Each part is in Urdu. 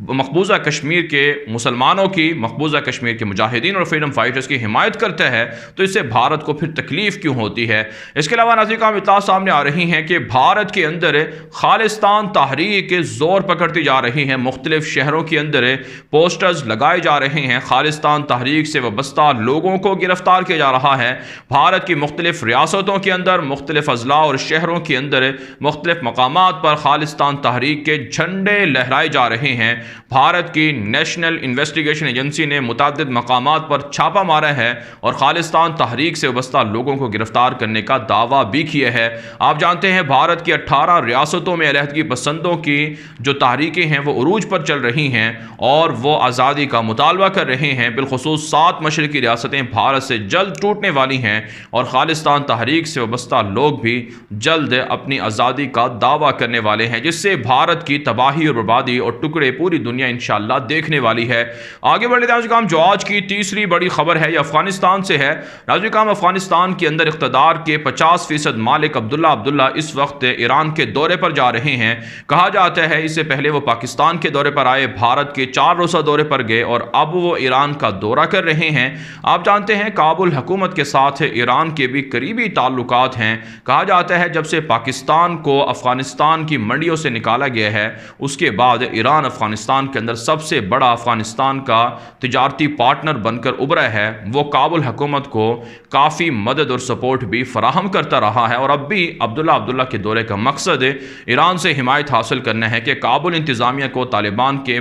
مقبوضہ کشمیر کے مسلمانوں کی، مقبوضہ کشمیر کے مجاہدین اور فریڈم فائٹرز کی حمایت کرتا ہے تو اس سے بھارت کو پھر تکلیف کیوں ہوتی ہے؟ اس کے علاوہ ناظرین اطلاعات سامنے آ رہی ہیں کہ بھارت کے اندر خالصتان تحریک کے زور پکڑتی جا رہی ہیں، مختلف شہروں کے اندر پوسٹرز لگائے جا رہے ہیں، خالصتان تحریک سے وابستہ لوگوں کو گرفتار کیا جا رہا ہے، بھارت کی مختلف ریاستوں کے اندر، مختلف اضلاع اور شہروں کے اندر مختلف مقامات پر خالصتان تحریک کے جھنڈے لہرائے جا رہے ہیں۔ بھارت کی نیشنل انویسٹیگیشن ایجنسی نے متعدد مقامات پر چھاپا مارا ہے اور خالصتان تحریک سے وابستہ لوگوں کو گرفتار کرنے کا دعویٰ بھی کیا ہے۔ آپ جانتے ہیں بھارت کی 18 ریاستوں میں علیحدگی پسندوں کی جو تحریکیں ہیں وہ عروج پر چل رہی ہیں اور وہ آزادی کا مطالبہ کر رہے ہیں، بالخصوص 7 مشرقی ریاستیں بھارت سے جلد ٹوٹنے والی ہیں اور خالصتان تحریک سے وابستہ لوگ بھی جلد اپنی آزادی کا دعویٰ کرنے والے ہیں، جس سے بھارت کی تباہی اور بربادی اور ٹکڑے پوری دنیا انشاءاللہ دیکھنے والی ہے۔ آگے بڑھتے ہیں ناظرین، جو آج کی تیسری بڑی خبر ہے یہ افغانستان سے ہے۔ ناظرین، افغانستان کے اندر اقتدار کے 50% مالک عبداللہ اس وقت ایران کے دورے پر جا رہے ہیں۔ کہا جاتا ہے اس سے پہلے وہ پاکستان کے دورے پر آئے، بھارت کے 4 روزہ دورے پر گئے اور اب وہ ایران کا دورہ کر رہے ہیں۔ آپ جانتے ہیں کابل حکومت کے ساتھ ایران کے بھی قریبی تعلقات ہیں۔ کہا جاتا ہے جب سے پاکستان کو افغانستان کی منڈیوں سے نکالا گیا ہے اس کے بعد ایران افغانستان کے اندر سب سے بڑا افغانستان کا تجارتی پارٹنر بن کر ابھرا ہے۔ وہ کابل حکومت کو کافی مدد اور سپورٹ بھی فراہم کرتا رہا ہے اور اب بھی عبداللہ کے دورے کا مقصد ایران سے حمایت حاصل کرنا ہے کہ کابل انتظامیہ کو طالبان کے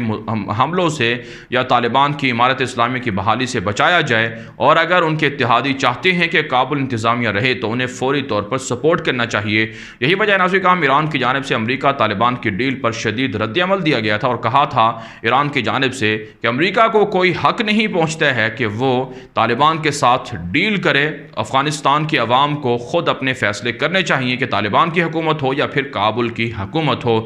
حملوں سے یا طالبان کی امارت اسلامی کی بحالی سے بچایا جائے، اور اگر ان کے اتحادی چاہتے ہیں کہ کابل انتظامیہ رہے تو انہیں فوری طور پر سپورٹ کرنا چاہیے۔ یہی وجہ ناظرین ایران کی جانب سے امریکہ طالبان کی ڈیل پر شدید رد عمل دیا گیا تھا اور کہا تھا ایران کی جانب سے کہ امریکہ کو کوئی حق نہیں پہنچتا ہے کہ وہ طالبان کے ساتھ ڈیل کرے، افغانستان کی عوام کو خود اپنے فیصلے کرنے چاہیے کہ طالبان کی حکومت ہو یا پھر کابل کی حکومت ہو۔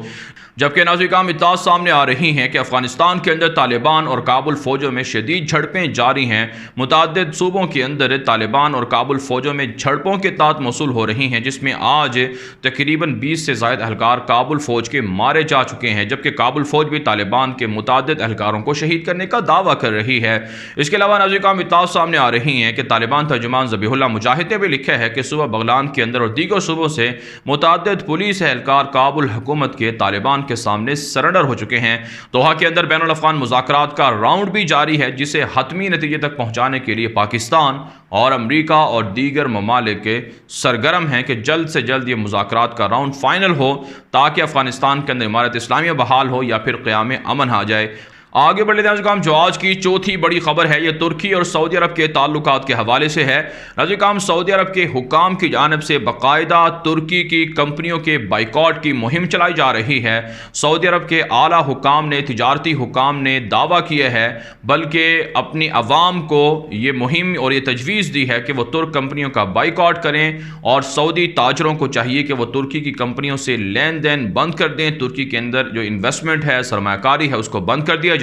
جبکہ ناظرین اطلاعات سامنے آ رہی ہیں کہ افغانستان کے اندر طالبان اور کابل فوجوں میں شدید جھڑپیں جاری ہیں، متعدد صوبوں کے اندر طالبان اور کابل فوجوں میں جھڑپوں کے تحت موصول ہو رہی ہیں، جس میں آج تقریباً 20 سے زائد اہلکار کابل فوج کے مارے جا چکے ہیں، جبکہ کابل فوج بھی طالبان کے متعدد اہلکاروں کو شہید کرنے کا دعویٰ کر رہی ہے۔ اس کے علاوہ ناظرین اطلاعات سامنے آ رہی ہیں کہ طالبان ترجمان ذبیح اللہ مجاہد نے بھی لکھا ہے کہ صوبہ بغلان کے اندر اور دیگر صوبوں سے متعدد پولیس اہلکار کابل حکومت کے طالبان کے سامنے سرنڈر ہو چکے ہیں۔ دوحہ کے اندر بین الافغان مذاکرات کا راؤنڈ بھی جاری ہے، جسے حتمی نتیجے تک پہنچانے کے لیے پاکستان اور امریکہ اور دیگر ممالک سرگرم ہیں کہ جلد سے جلد یہ مذاکرات کا راؤنڈ فائنل ہو تاکہ افغانستان کے اندر امارت اسلامیہ بحال ہو یا پھر قیام امن آ جائے۔ آگے بڑھ لیتے ہیں جو آج کی چوتھی بڑی خبر ہے یہ ترکی اور سعودی عرب کے تعلقات کے حوالے سے ہے۔ ناظرین سعودی عرب کے حکام کی جانب سے باقاعدہ ترکی کی کمپنیوں کے بائیکاٹ کی مہم چلائی جا رہی ہے۔ سعودی عرب کے اعلیٰ حکام نے، تجارتی حکام نے دعویٰ کیا ہے، بلکہ اپنی عوام کو یہ مہم اور یہ تجویز دی ہے کہ وہ ترک کمپنیوں کا بائیکاٹ کریں اور سعودی تاجروں کو چاہیے کہ وہ ترکی کی کمپنیوں سے لین دین بند کر دیں، ترکی کے اندر جو انویسٹمنٹ ہے، سرمایہ کاری ہے، اس کو بند کر دیا جائے،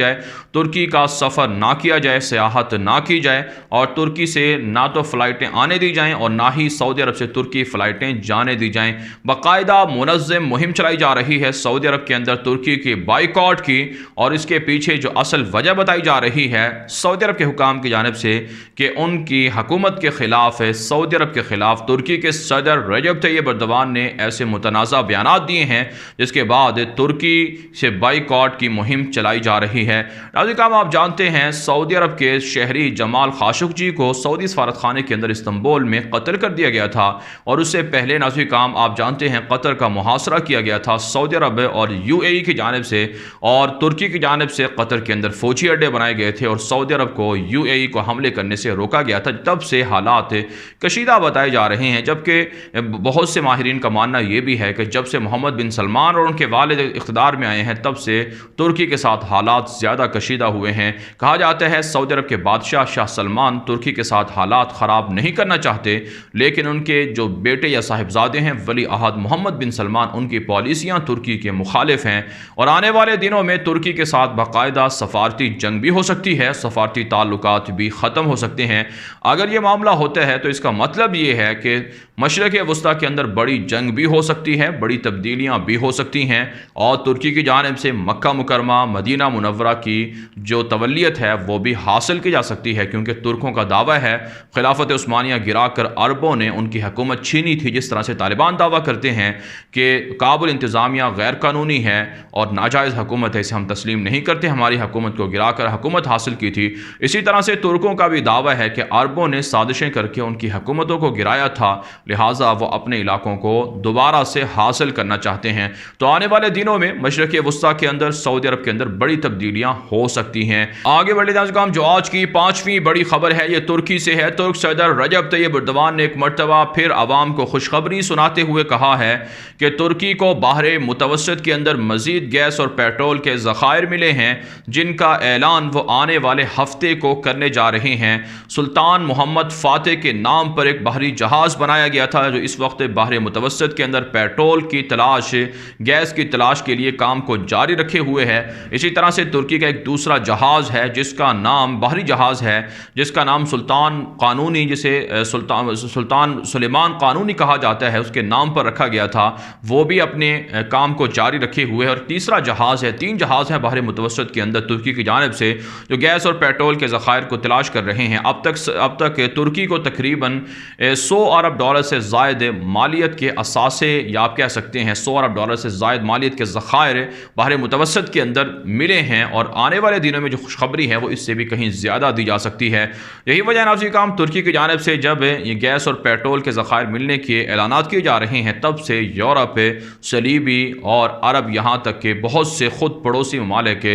ترکی کا سفر نہ کیا جائے، سیاحت نہ کی جائے اور ترکی سے نہ تو فلائٹیں آنے دی جائیں اور نہ ہی سعودی عرب سے ترکی فلائٹیں جانے دی جائیں۔ باقاعدہ منظم مہم چلائی جا رہی ہے سعودی عرب کے اندر ترکی کے بائیکاٹ کی، اور اس کے پیچھے جو اصل وجہ بتائی جا رہی ہے سعودی عرب کے حکام کی جانب سے کہ ان کی حکومت کے خلاف ہے، سعودی عرب کے خلاف ترکی کے صدر رجب طیب ایردوان نے ایسے متنازع بیانات دیے ہیں جس کے بعد ترکی سے بائیکاٹ کی مہم چلائی جا رہی ہے۔ ناظرین آپ جانتے ہیں سعودی عرب کے شہری جمال خاشقجی کو سعودی سفارت خانے کے اندر استنبول میں قتل کر دیا گیا تھا، اور اس سے پہلے ناظرین آپ جانتے ہیں قطر کا محاصرہ کیا گیا تھا سعودی عرب اور UAE کی جانب سے، اور ترکی کی جانب سے قطر کے اندر فوجی اڈے بنائے گئے تھے اور سعودی عرب کو UAE کو حملے کرنے سے روکا گیا تھا۔ تب سے حالات کشیدہ بتائے جا رہے ہیں، جبکہ بہت سے ماہرین کا ماننا یہ بھی ہے کہ جب سے محمد بن سلمان اور ان کے والد اقتدار میں آئے ہیں تب سے ترکی کے ساتھ حالات زیادہ کشیدہ ہوئے ہیں۔ کہا جاتا ہے سعودی عرب کے بادشاہ شاہ سلمان ترکی کے ساتھ حالات خراب نہیں کرنا چاہتے، لیکن ان کے جو بیٹے یا صاحبزادے ہیں ولی عہد محمد بن سلمان، ان کی پالیسیاں ترکی کے مخالف ہیں، اور آنے والے دنوں میں ترکی کے ساتھ باقاعدہ سفارتی جنگ بھی ہو سکتی ہے، سفارتی تعلقات بھی ختم ہو سکتے ہیں۔ اگر یہ معاملہ ہوتا ہے تو اس کا مطلب یہ ہے کہ مشرق وسطیٰ کے اندر بڑی جنگ بھی ہو سکتی ہے، بڑی تبدیلیاں بھی ہو سکتی ہیں، اور ترکی کی جانب سے مکہ مکرمہ مدینہ منورہ کی جو تولیت ہے وہ بھی حاصل کی جا سکتی ہے، کیونکہ ترکوں کا دعویٰ ہے خلافت عثمانیہ گرا کر عربوں نے ان کی حکومت چھینی تھی، جس طرح سے طالبان دعویٰ کرتے ہیں کہ کابل انتظامیہ غیر قانونی ہے اور ناجائز حکومت ہے، اسے ہم تسلیم نہیں کرتے، ہماری حکومت کو گرا کر حکومت حاصل کی تھی۔ اسی طرح سے ترکوں کا بھی دعویٰ ہے کہ عربوں نے سازشیں کر کے ان کی حکومتوں کو گرایا تھا، لہٰذا وہ اپنے علاقوں کو دوبارہ سے حاصل کرنا چاہتے ہیں۔ تو آنے والے دنوں میں مشرق وسطیٰ کے اندر، سعودی عرب کے اندر بڑی تبدیلیاں ہو سکتی ہیں۔ آگے بڑھتے ہیں، جو آج کی 5ویں بڑی خبر ہے یہ ترکی سے ہے۔ ترک صدر رجب طیب اردوان نے ایک مرتبہ پھر عوام کو خوشخبری سناتے ہوئے کہا ہے کہ ترکی کو بحر متوسط کے اندر مزید گیس اور پیٹرول کے ذخائر ملے ہیں، جن کا اعلان وہ آنے والے ہفتے کو کرنے جا رہے ہیں۔ سلطان محمد فاتح کے نام پر ایک بحری جہاز بنایا گیا تھا جو اس وقت بحر متوسط کے اندر پیٹرول کی تلاش، گیس کی تلاش کے لیے کام کو جاری رکھے ہوئے ہے۔ اسی طرح سے ترکی کا ایک دوسرا جہاز ہے جس کا نام بحری جہاز ہے، جس کا نام سلطان قانونی، جسے سلطان سلیمان قانونی کہا جاتا ہے، اس کے نام پر رکھا گیا تھا، وہ بھی اپنے کام کو جاری رکھے ہوئے ہے۔ اور تیسرا جہاز ہے، 3 جہاز ہیں بحر متوسط کے اندر ترکی کی جانب سے جو گیس اور پیٹرول کے ذخائر کو تلاش کر رہے ہیں۔ اب تک ترکی کو تقریباً 100 ارب ڈالر سے زائد مالیت کے اثاثے، یا آپ کہہ سکتے ہیں 100 ارب ڈالر سے زائد مالیت کے ذخائر بحر متوسط کے اندر ملے ہیں، اور آنے والے دنوں میں جو خوشخبری ہے وہ اس سے بھی کہیں زیادہ دی جا سکتی ہے۔ یہی وجہ ناظرین کرام، ترکی کی جانب سے جب یہ گیس اور پیٹرول کے ذخائر ملنے کے اعلانات کیے جا رہے ہیں، تب سے یورپ، صلیبی اور عرب، یہاں تک کہ بہت سے خود پڑوسی ممالک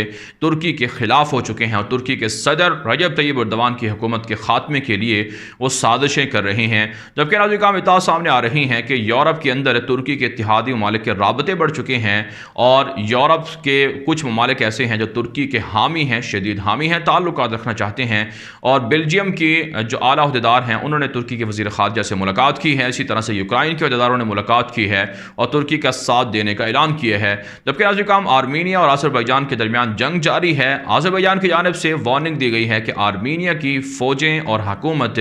ترکی کے خلاف ہو چکے ہیں، اور ترکی کے صدر رجب طیب اردوان کی حکومت کے خاتمے کے لیے وہ سازشیں کر رہے ہیں۔ جبکہ ناظرین کرام اطلاعات سامنے آ رہی ہیں کہ یورپ کے اندر ترکی کے اتحادی ممالک کے رابطے بڑھ چکے ہیں، اور یورپ کے کچھ ممالک ایسے ہیں جو ترکی کے حامی ہیں، شدید حامی ہیں، تعلقات رکھنا چاہتے ہیں، اور بیلجیم کی جو اعلیٰ عہدیدار ہیں انہوں نے ترکی کے وزیر خارجہ سے ملاقات کی ہے، اسی طرح سے یوکرائن کے عہدیداروں نے ملاقات کی ہے اور ترکی کا ساتھ دینے کا اعلان کیا ہے۔ جبکہ ناظرین کرام آرمینیا اور آذربائیجان کے درمیان جنگ جاری ہے۔ آذربائیجان کی جانب سے وارننگ دی گئی ہے کہ آرمینیا کی فوجیں اور حکومت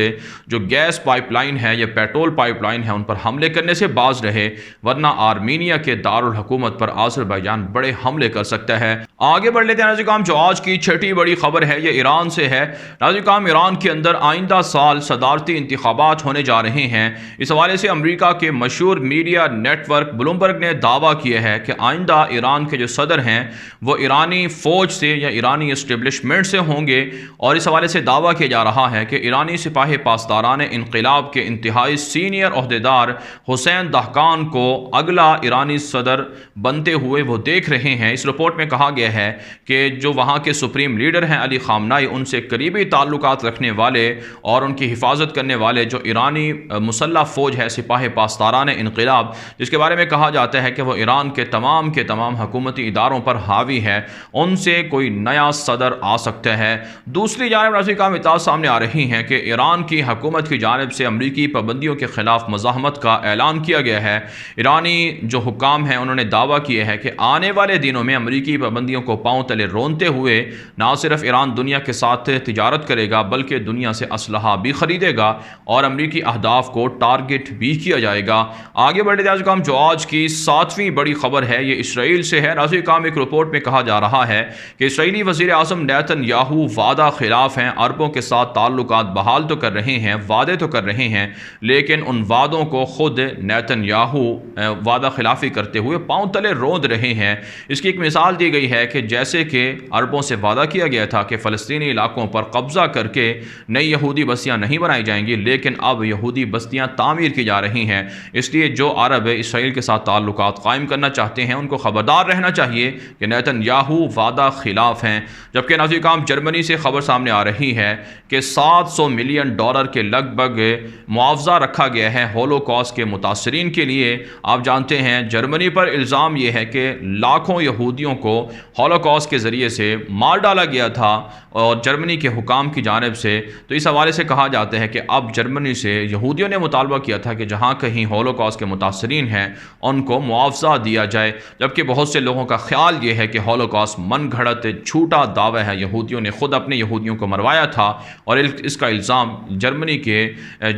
جو گیس پائپ لائن ہے یا پیٹرول پائپ لائن ہے ان پر حملے کرنے سے باز رہے، ورنہ آرمینیا کے دارالحکومت پر آذربائیجان بڑے حملے کر سکتا ہے۔ آگے بڑھ لیتے ہیں ناظرین کرام، جو آج کی 6ٹھی بڑی خبر ہے یہ ایران سے ہے۔ ناظرین کرام، ایران کے اندر آئندہ سال صدارتی انتخابات ہونے جا رہے ہیں۔ اس حوالے سے امریکہ کے مشہور میڈیا نیٹ ورک بلومبرگ نے دعویٰ کیا ہے کہ آئندہ ایران کے جو صدر ہیں وہ ایرانی فوج سے یا ایرانی اسٹیبلشمنٹ سے ہوں گے، اور اس حوالے سے دعویٰ کیا جا رہا ہے کہ ایرانی سپاہ پاسداران انقلاب کے انتہائی سینئر عہدیدار حسین دہقان کو اگلا ایرانی صدر بنتے ہوئے وہ دیکھ رہے ہیں۔ اس رپورٹ میں کہا گیا ہے کہ جو وہاں کے سپریم لیڈر ہیں علی خامنائی، ان سے قریبی تعلقات رکھنے والے اور ان کی حفاظت کرنے والے جو ایرانی مسلح فوج ہے سپاہ پاسداران انقلاب، جس کے بارے میں کہا جاتا ہے کہ وہ ایران کے تمام حکومتی اداروں پر حاوی ہے، ان سے کوئی نیا صدر آ سکتا ہے۔ دوسری جانب ناظرین کرام اطلاعات سامنے آ رہی ہیں کہ ایران کی حکومت کی جانب سے امریکی پابندیوں کے خلاف مزاحمت کا اعلان کیا گیا ہے۔ ایرانی جو حکام ہیں انہوں نے دعویٰ کیا ہے کہ آنے والے دنوں میں امریکی پابندیوں کو پاؤں تلے رونتے ہوئے نہ صرف ایران دنیا کے ساتھ تجارت کرے گا بلکہ دنیا سے اسلحہ بھی خریدے گا اور امریکی اہداف کو ٹارگٹ بھی کیا جائے گا۔ آگے بڑھتے ہیں جو آج کی 7ویں بڑی خبر ہے یہ اسرائیل سے ہے۔ ناظرین کرام، ایک رپورٹ میں کہا جا رہا ہے کہ اسرائیلی وزیر اعظم نیتن یاہو وعدہ خلاف ہیں، عربوں کے ساتھ تعلقات بحال تو کر رہے ہیں، وعدے تو کر رہے ہیں، لیکن ان وعدوں کو خود نیتن یاہو وعدہ خلافی کرتے ہوئے پاؤں تلے روند رہے ہیں۔ اس کی ایک مثال دی گئی ہے کہ جیسے کہ عربوں سے وعدہ کیا گیا تھا کہ فلسطینی علاقوں پر قبضہ کر کے نئی یہودی بستیاں نہیں بنائی جائیں گی، لیکن اب یہودی بستیاں تعمیر کی جا رہی ہیں۔ اس لیے جو عرب اسرائیل کے ساتھ تعلقات قائم کرنا چاہتے ہیں ان کو خبردار رہنا چاہیے کہ نیتن یاہو وعدہ خلاف ہیں۔ جبکہ ناظرین کرام جرمنی سے خبر سامنے آ رہی ہے کہ $700 ملین کے لگ بھگ معاوضہ رکھا گیا ہے ہولوکاسٹ کے متاثرین کے لیے۔ آپ جانتے ہیں جرمنی پر الزام یہ ہے کہ لاکھوں یہودیوں کو ہولوکاسٹ کے ذریعے سے مار ڈالا گیا تھا اور جرمنی کے حکام کی جانب سے، تو اس حوالے سے کہا جاتا ہے کہ اب جرمنی سے یہودیوں نے مطالبہ کیا تھا کہ جہاں کہیں ہولوکاسٹ کے متاثرین ہیں ان کو معاوضہ دیا جائے، جبکہ بہت سے لوگوں کا خیال یہ ہے کہ ہولوکاسٹ من گھڑت جھوٹا دعویٰ ہے، یہودیوں نے خود اپنے یہودیوں کو مروایا تھا اور اس کا الزام جرمنی کے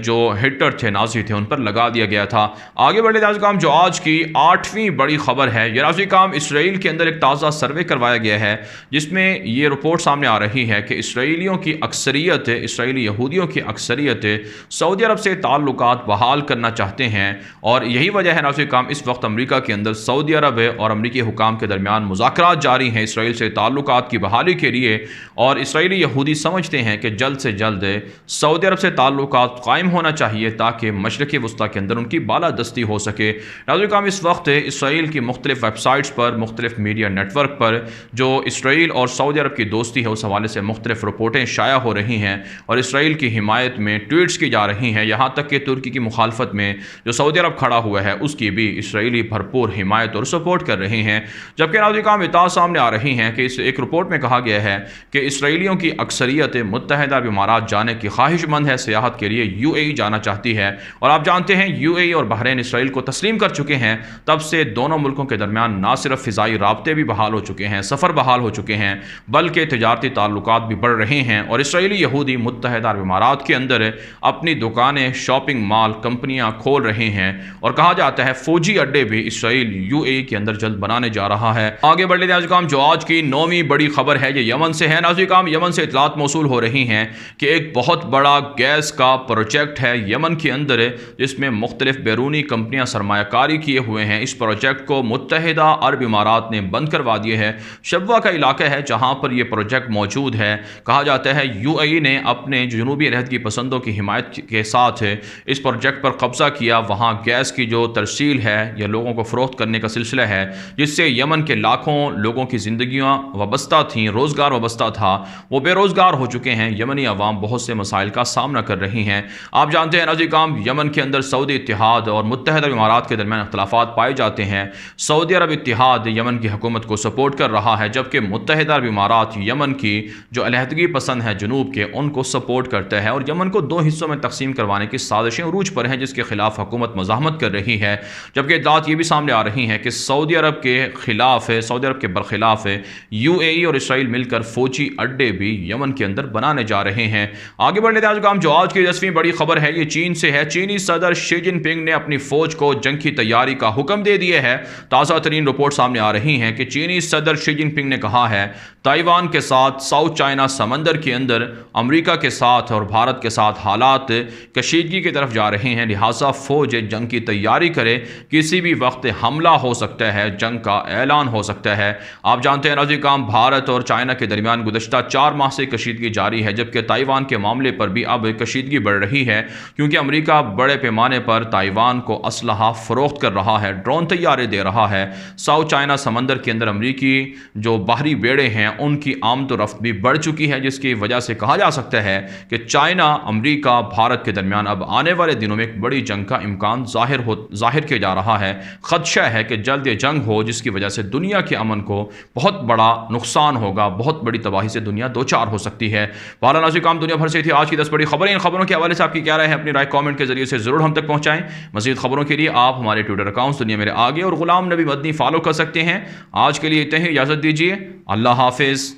جو ہٹلر تھے، نازی تھے، ان پر لگا دیا گیا تھا۔ آگے بڑھے ناظرین کرام، جو آج کی 8ویں بڑی خبر ہے، یہ ناظرین کرام اسرائیل کے اندر ایک تازہ سروے کروایا گیا ہے جس میں یہ رپورٹ سامنے آ رہی ہے کہ اسرائیلیوں کی اکثریت، اسرائیلی یہودیوں کی اکثریت سعودی عرب سے تعلقات بحال کرنا چاہتے ہیں، اور یہی وجہ ہے ناظرین کرام اس وقت امریکہ کے اندر سعودی عرب اور امریکی حکام کے درمیان مذاکرات جاری ہیں اسرائیل سے تعلقات کی بحالی کے لیے، اور اسرائیلی یہودی سمجھتے ہیں کہ جلد سے جلد سعودی عرب سے تعلقات قائم ہونا چاہیے تاکہ مشرق وسطیٰ کے اندر ان کی بالادستی ہو سکے۔ ناظرین کرام، اس وقت اسرائیل کی مختلف ویب سائٹس پر، مختلف میڈیا نیٹ ورک پر جو اسرائیل اور سعودی عرب کی دوستی ہے اس حوالے سے مختلف رپورٹیں شائع ہو رہی ہیں اور اسرائیل کی حمایت میں ٹویٹس کی جا رہی ہیں، یہاں تک کہ ترکی کی مخالفت میں جو سعودی عرب کھڑا ہوا ہے اس کی بھی اسرائیلی بھرپور حمایت اور سپورٹ کر رہے ہیں۔ جبکہ ناظرین کرام اطلاعات سامنے آ رہی ہیں کہ اس ایک رپورٹ میں کہا گیا ہے کہ اسرائیلیوں کی اکثریت متحدہ عرب امارات جانے کی خواہش مند ہے، سیاحت کے لیے UAE جانا چاہتی ہے، اور آپ جانتے ہیں UAE اور بحرین اسرائیل کو تسلیم کر چکے ہیں، تب سے دونوں ملکوں کے درمیان نہ صرف فضائی رابطے بھی بحال ہو چکے ہیں، سفر بحال ہو چکے ہیں، بلکہ تجارتی تعلقات بھی بڑھ رہے ہیں، اور اسرائیلی یہودی متحدہ عرب امارات کے اندر اپنی دکانیں، شاپنگ مال، کمپنیاں کھول رہے ہیں، اور کہا جاتا ہے فوجی اڈے بھی اسرائیل UAE کے اندر جلد بنانے جا رہا ہے۔ آگے بڑھ لیتے ہیں ناظرین کرام، جو آج کی 9ویں بڑی خبر ہے یہ یمن سے ہے۔ ناظرین کرام، یمن سے اطلاعات موصول ہو رہی ہیں کہ ایک بہت بڑا گیس کا پروجیکٹ ہے یمن کے اندر جس میں مختلف بیرونی کمپنیاں سرمایہ کاری کیے ہوئے ہیں۔ اس پروجیکٹ کو متحدہ عرب امارات نے بند کروا دیے ہے۔ شبوہ کا علاقہ ہے جہاں پر یہ پروجیکٹ موجود ہے، کہا جاتا ہے UAE نے اپنے جنوبی علیحدگی پسندوں کی حمایت کے ساتھ اس پروجیکٹ پر قبضہ کیا۔ وہاں گیس کی جو ترسیل ہے یا لوگوں کو فروخت کرنے کا سلسلہ ہے جس سے یمن کے لاکھوں لوگوں کی زندگیاں وابستہ تھیں، روزگار وابستہ تھا، وہ بے روزگار ہو چکے ہیں۔ یمنی عوام بہت سے مسائل کا سامنا کر رہی ہیں۔ آپ جانتے ہیں ناظرین کرام، یمن کے اندر سعودی اتحاد اور متحدہ عرب امارات کے درمیان اختلافات پائے جاتے ہیں۔ سعودی عرب اتحاد یمن کی حکومت کو سپورٹ کر رہا ہے، جبکہ متحدہ عرب امارات یمن کی جو علیحدگی پسند ہے جنوب کے ان کو سپورٹ کرتا ہے، اور یمن کو 2 حصوں میں تقسیم کروانے کی سازشیں عروج پر ہیں جس کے خلاف حکومت مزاحمت کر رہی ہے۔ جبکہ اطلاعات یہ بھی سامنے آ رہی ہیں کہ سعودی عرب کے برخلاف UAE اور اسرائیل مل کر فوجی اڈے بھی یمن کے اندر بنانے جا رہے ہیں۔ آگے بڑھنے دیں کام، جو آج کی 10ویں بڑی خبر ہے یہ چین سے ہے۔ چینی صدر شی جن پنگ نے اپنی فوج کو جنگ کی تیاری کا حکم دے دیا ہے۔ تازہ ترین رپورٹ سامنے آ رہی ہیں کہ چینی صدر شی جن پنگ نے کہا ہے تائیوان کے ساتھ ساؤتھ چائنا سمندر کے اندر امریکہ کے ساتھ اور بھارت کے ساتھ حالات کشیدگی کی طرف جا رہے ہیں، لہٰذا فوج جنگ کی تیاری کرے، کسی بھی وقت حملہ ہو سکتا ہے، جنگ کا اعلان ہو سکتا ہے۔ آپ جانتے ہیں ناظرین کرام، بھارت اور چائنا کے درمیان گزشتہ 4 ماہ سے کشیدگی جاری ہے، جبکہ تائیوان کے معاملے پر بھی اب کشیدگی بڑھ رہی ہے کیونکہ امریکہ بڑے پیمانے پر تائیوان کو اسلحہ فروخت کر رہا ہے، ڈرون طیارے دے رہا ہے۔ ساؤتھ چائنا سمندر کے اندر امریکی جو باہری بیڑے ہیں ان کی آمد و رفت بھی بڑھ چکی ہے، جس کی وجہ سے کہا جا سکتا ہے کہ چائنا، امریکہ، بھارت کے درمیان اب آنے والے دنوں میں ایک بڑی جنگ کا امکان ظاہر کیا جا رہا ہے۔ خدشہ ہے کہ جلد یہ جنگ ہو جس کی وجہ سے دنیا کے امن کو بہت بڑا نقصان ہوگا، بہت بڑی تباہی سے دنیا دوچار ہو سکتی ہے۔ بہرحال ناظرین کرام، دنیا بھر سے تھی آج کی 10 بڑی خبریں۔ ان خبروں کے حوالے سے آپ کی کیا رائے ہے؟ اپنی رائے کامنٹ کے ذریعے سے ضرور ہم تک پہنچائیں۔ مزید خبروں کے لیے آپ ہمارے ٹویٹر اکاؤنٹس دنیا میرے آگے اور غلام نبی مدنی فالو کر سکتے ہیں۔ آج کے لیے اتنا ہی، اجازت دیجیے، اللہ حافظ۔